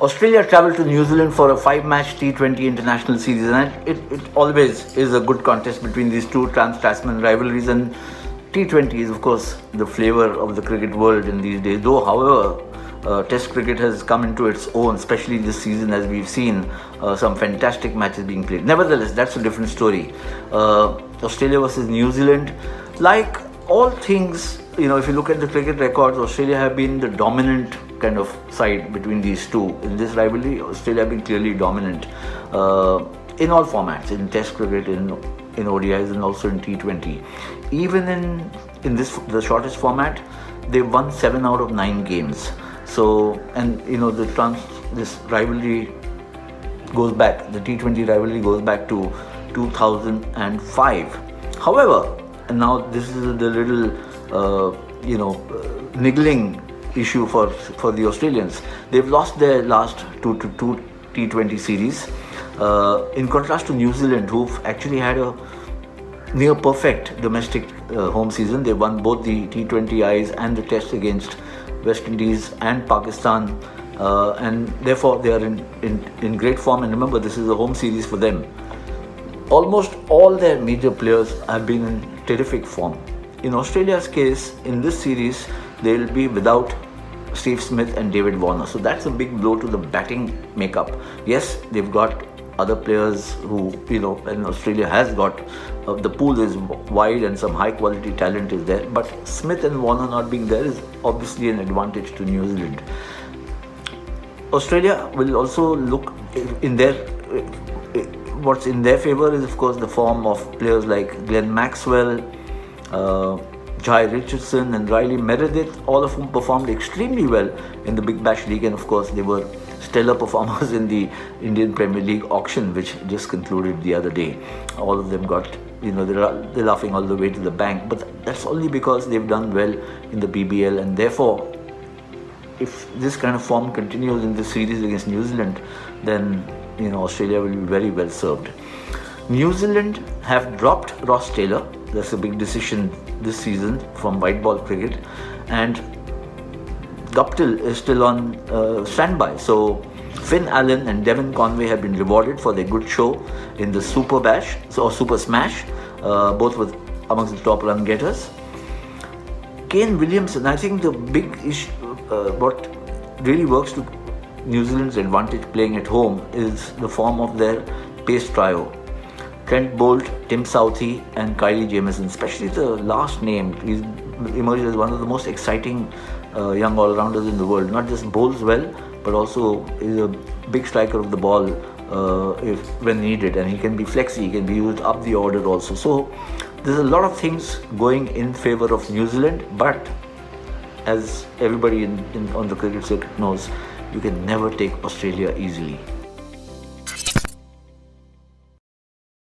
Australia travelled to New Zealand for a 5-match T20 international series, and it always is a good contest between these two Trans-Tasman rivalries. And T20 is, of course, the flavour of the cricket world in these days. Though, however, Test cricket has come into its own, especially this season, as we've seen some fantastic matches being played. Nevertheless, that's a different story. Australia versus New Zealand, like all things, if you look at the cricket records, Australia have been the dominant kind of side between these two. In this rivalry, Australia have been clearly dominant in all formats, in Test cricket, in ODIs, and also in T20. Even in the shortest format, they've won 7 out of 9 games. So, and this rivalry goes back, the T20 rivalry goes back to 2005. However, and now this is the little niggling issue for the Australians. They've lost their last two T20 series, in contrast to New Zealand, who've actually had a near perfect domestic home season. They won both the T20Is and the Test against West Indies and Pakistan, and therefore they are in great form. And remember, this is a home series for them. Almost all their major players have been in terrific form. In Australia's case, in this series, they'll be without Steve Smith and David Warner. So that's a big blow to the batting makeup. Yes, they've got other players who, and Australia has got, the pool is wide and some high quality talent is there. But Smith and Warner not being there is obviously an advantage to New Zealand. Australia will also look in their, what's in their favour is, of course, the form of players like Glenn Maxwell, Jai Richardson and Riley Meredith, all of whom performed extremely well in the Big Bash League, and of course they were stellar performers in the Indian Premier League auction, which just concluded the other day. All of them got, they're laughing all the way to the bank, but that's only because they've done well in the BBL, and therefore if this kind of form continues in this series against New Zealand, then Australia will be very well served. New Zealand have dropped Ross Taylor. That's a big decision this season from white ball cricket, and Guptill is still on standby. So Finn Allen and Devon Conway have been rewarded for their good show in the Super Bash or Super Smash, both with amongst the top run getters. Kane Williamson, I think the big issue, what really works to New Zealand's advantage playing at home is the form of their pace trio. Trent Boult, Tim Southee and Kylie Jamieson, especially the last named, he's emerged as one of the most exciting young all-rounders in the world. Not just bowls well, but also is a big striker of the ball when needed, and he can be flexy, he can be used up the order also. So there's a lot of things going in favour of New Zealand, but as everybody on the cricket circuit knows, you can never take Australia easily.